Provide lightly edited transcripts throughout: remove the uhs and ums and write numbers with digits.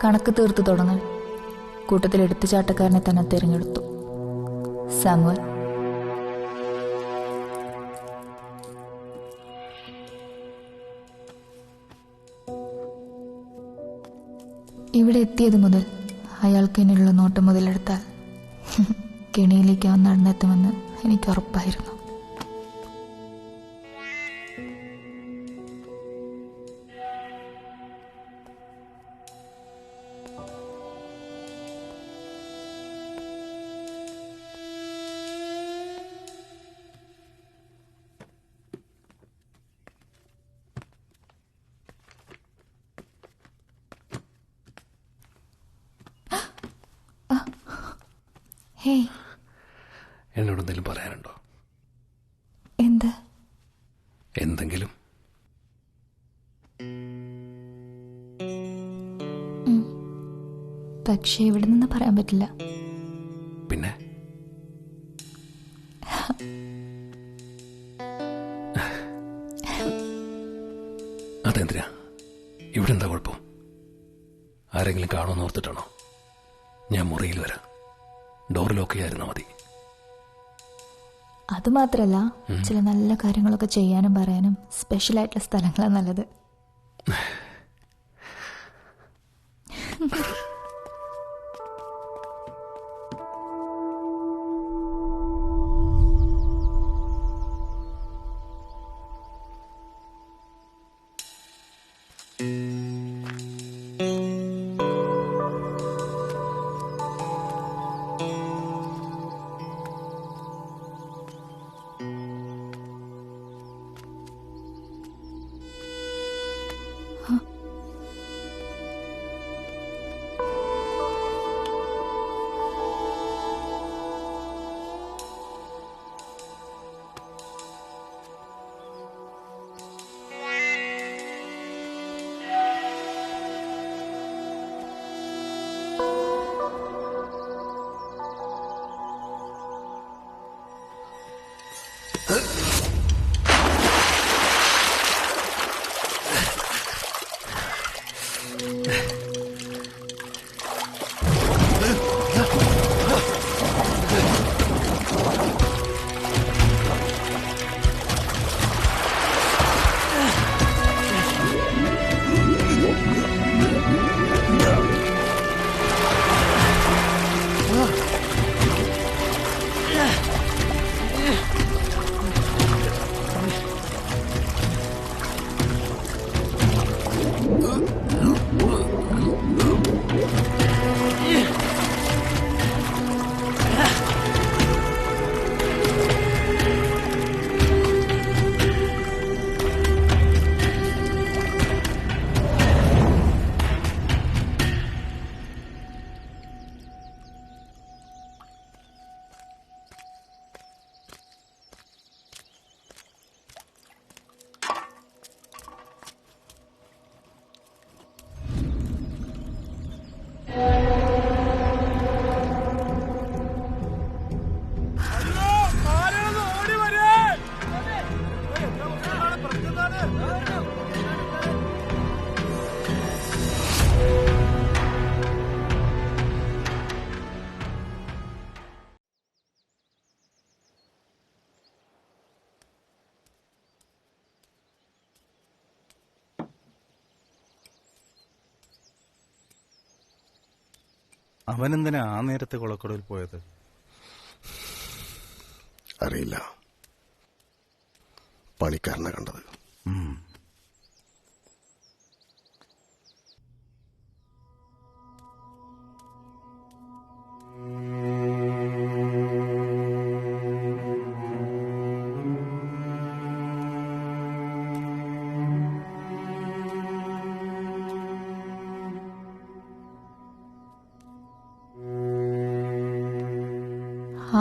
കണക്ക് തീർത്തു തുടങ്ങാൻ കൂട്ടത്തിൽ എടുത്തുചാട്ടക്കാരനെ തന്നെ തിരഞ്ഞെടുത്തു. സാമുവൽ. ഇവിടെ എത്തിയത് മുതൽ അയാൾക്ക് എന്നിലുള്ള നോട്ടം മുതലെടുത്താൽ കെണിയിലേക്ക് അവൻ നടന്നെത്തുമെന്ന് എനിക്ക് ഉറപ്പായിരുന്നു. ഹേയ്, എന്നോട് എന്തെങ്കിലും പറയാനുണ്ടോ? എന്താ? എന്തെങ്കിലും? പക്ഷേ ഇവിടെ നിന്ന് പറയാൻ പറ്റില്ല. പിന്നെ അതെന്തിനാ? ഇവിടെ എന്താ കുഴപ്പം? ആരെങ്കിലും കാണുമെന്ന് ഓർത്തിട്ടാണോ? ഞാൻ മുറിയിൽ വരാം. ഡോർ ലോക്ക് ചെയ്യാതിരുന്നാൽ മതി. അതുമാത്രല്ല, ചില നല്ല കാര്യങ്ങളൊക്കെ ചെയ്യാനും പറയാനും സ്പെഷ്യലായിട്ടുള്ള സ്ഥലങ്ങളാണ് നല്ലത്. അവനെന്തിനാ ആ നേരത്തെ കുളക്കടവിൽ പോയത്? അറിയില്ല. പണിക്കാരനെ കണ്ടത്.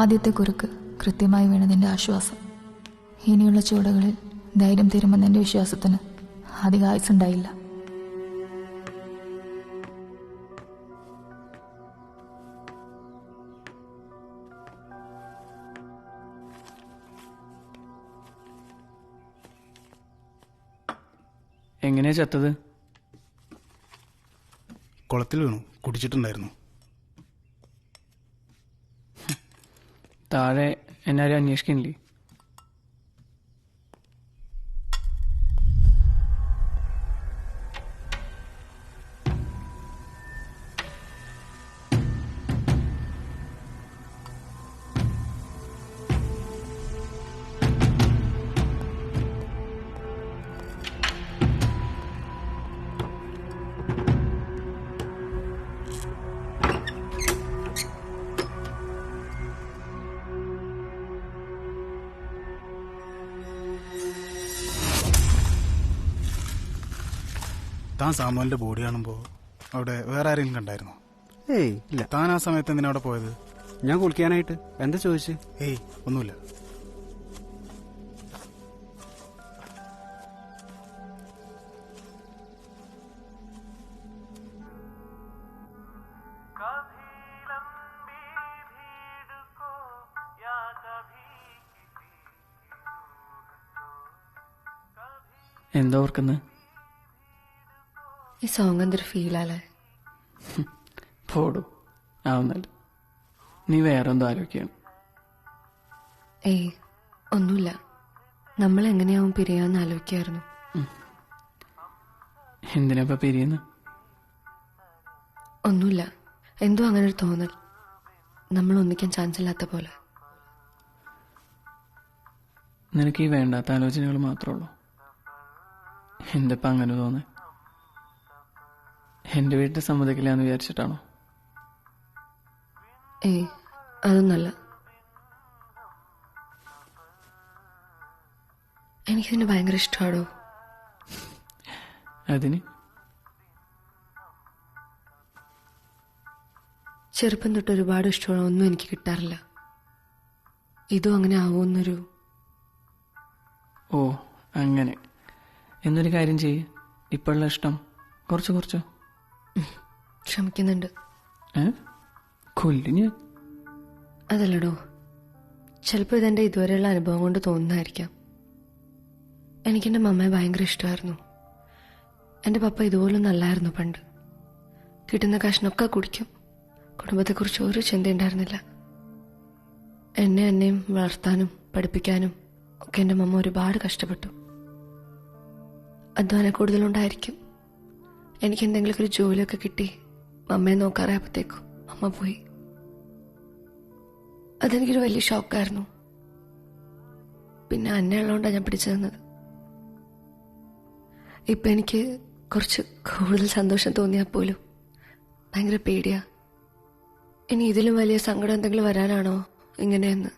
ആദ്യത്തെ കുറുക്ക് കൃത്യമായി വീണതിൻ്റെ ആശ്വാസം. ഇനിയുള്ള ചുവടുകളിൽ ധൈര്യം തീരുമെന്നെൻ്റെ വിശ്വാസത്തിന് അധിക ആയുസുണ്ടായില്ല. എങ്ങനെയാ ചത്തത്? കുളത്തിൽ വീണു, കുടിച്ചിട്ടുണ്ടായിരുന്നു. താഴെ എന്നാരും അന്വേഷിക്കണില്ലേ? താൻ സാമുവലിന്റെ ബോഡി കാണുമ്പോൾ അവിടെ വേറെ ആരെങ്കിലും കണ്ടായിരുന്നോ? ഏയ് ഇല്ല. താൻ ആ സമയത്ത് എന്തിനാ അവിടെ പോയത്? ഞാൻ കുളിക്കാനായിട്ട്. എന്താ ചോദിച്ചു? ഏയ് ഒന്നുമില്ല. എന്താ ഓർക്കുന്നത്? ഈ സോങ് എന്തൊരു ഫീലാലേ. പോടൂ, ആവുന്നല്ല. നീ വേറെന്തോ ആലോചിക്കുകയാണ്. ഏയ് ഒന്നുമില്ല, നമ്മൾ എങ്ങനെയാവും പിരിയാന്ന് ആലോചിക്കായിരുന്നു. എന്തിനാ പിരിയുന്നു? ഒന്നുമില്ല, എന്തോ അങ്ങനെ ഒരു തോന്നൽ. നമ്മൾ ഒന്നിക്കാൻ ചാൻസ് ഇല്ലാത്ത പോലെ. നിനക്ക് ഈ വേണ്ടാത്ത ആലോചനകൾ മാത്രമേ ഉള്ളൂ. എന്തിപ്പോ അങ്ങനെ തോന്നേ? എൻ്റെ വീട്ടിൽ സമ്മതിക്കില്ല എന്ന് വിചാരിച്ചിട്ടാണോ? ഏയ് അതൊന്നല്ല. എനിക്കിതിനെ ഭയങ്കര ഇഷ്ടമാണോ. അതിന് ചെറുപ്പം തൊട്ട് ഒരുപാട് ഇഷ്ടമുള്ള ഒന്നും എനിക്ക് കിട്ടാറില്ല. ഇതും അങ്ങനെ ആവുമെന്നൊരു. ഓ അങ്ങനെ. എന്നൊരു കാര്യം ചെയ്യ്, ഇപ്പോഴുള്ള ഇഷ്ടം കുറച്ച് കുറച്ചോ. ശ്രമിക്കുന്നുണ്ട്. കൊല്ലിഞ്ഞ് അതല്ലടോ, ചിലപ്പോൾ ഇതെൻ്റെ ഇതുവരെയുള്ള അനുഭവം കൊണ്ട് തോന്നുന്നതായിരിക്കാം. എനിക്കെൻ്റെ മമ്മയെ ഭയങ്കര ഇഷ്ടമായിരുന്നു. എൻ്റെ പപ്പ ഇതുപോലൊന്നും അല്ലായിരുന്നു പണ്ട്. കിട്ടുന്ന കാശിനൊക്കെ കുടിക്കും. കുടുംബത്തെക്കുറിച്ച് ഒരു ചിന്ത ഉണ്ടായിരുന്നില്ല. എന്നെയും വളർത്താനും പഠിപ്പിക്കാനും ഒക്കെ എൻ്റെ മമ്മ ഒരുപാട് കഷ്ടപ്പെട്ടു. അധ്വാനം കൂടുതലുണ്ടായിരിക്കും. എനിക്ക് എന്തെങ്കിലുമൊക്കെ ഒരു ജോലിയൊക്കെ കിട്ടി മമ്മയെ നോക്കാറായപ്പോഴത്തേക്കും അമ്മ പോയി. അതെനിക്കൊരു വലിയ ഷോക്കായിരുന്നു. പിന്നെ അന്നെ ഉള്ളതുകൊണ്ടാണ് ഞാൻ പിടിച്ചു തന്നത്. ഇപ്പം എനിക്ക് കുറച്ച് കൂടുതൽ സന്തോഷം തോന്നിയാൽ പോലും ഭയങ്കര പേടിയാ. ഇനി ഇതിലും വലിയ സങ്കടം എന്തെങ്കിലും വരാനാണോ ഇങ്ങനെയെന്ന്.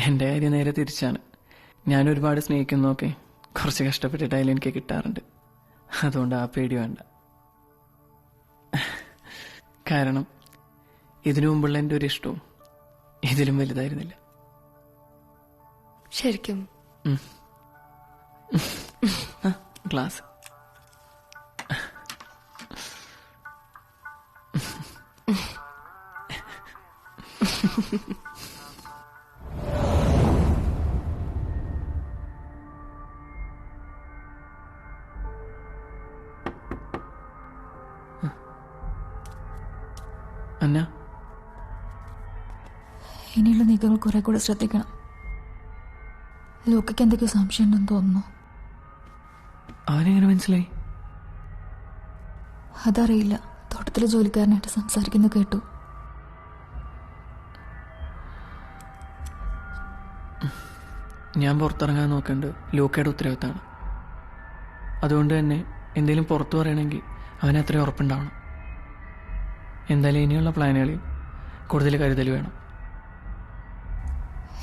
എൻ്റെ കാര്യം നേരെ തിരിച്ചാണ്. ഞാൻ ഒരുപാട് സ്നേഹിക്കുന്നതൊക്കെ കുറച്ച് കഷ്ടപ്പെട്ടിട്ടായാലും എനിക്ക് കിട്ടാറുണ്ട്. അതുകൊണ്ട് ആ പേടി വേണ്ട. കാരണം ഇതിനു മുമ്പുള്ള എൻ്റെ ഒരു ഇഷ്ടവും ഇതിലും വലുതായിരുന്നില്ല. ശരിക്കും ഗ്ലാസ്. അന്ന, ഇനിയുള്ള നീക്കങ്ങൾ കുറെ കൂടെ ശ്രദ്ധിക്കണം. ലോക്കയ്ക്ക് എന്തൊക്കെയോ സംശയം ഉണ്ടെന്ന് തോന്നുന്നു. അവനെങ്ങനെ മനസ്സിലായി? അതറിയില്ല. തോട്ടത്തിലെ ജോലിക്കാരനായിട്ട് സംസാരിക്കുന്നത് കേട്ടു. ഞാൻ പുറത്തിറങ്ങാൻ നോക്കേണ്ടത് ലോക്കയുടെ ഉത്തരവാദിത്തമാണ്. അതുകൊണ്ട് തന്നെ എന്തെങ്കിലും പുറത്തു പറയണമെങ്കിൽ അവന് അത്രയും ഉറപ്പുണ്ടാവണം. എന്തായാലും ഇനിയുള്ള പ്ലാനുകളിൽ കൂടുതൽ കരുതൽ വേണം.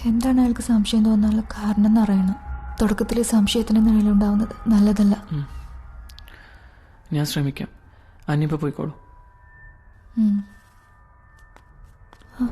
എന്താണ് അയാൾക്ക് സംശയം തോന്നാനുള്ള കാരണം എന്നറിയണം. തുടക്കത്തിൽ സംശയത്തിന് നിഴലുണ്ടാവുന്നത് നല്ലതല്ല. ഞാൻ ശ്രമിക്കാം. അന്നിപ്പോൾ പോയിക്കോളൂ. ആ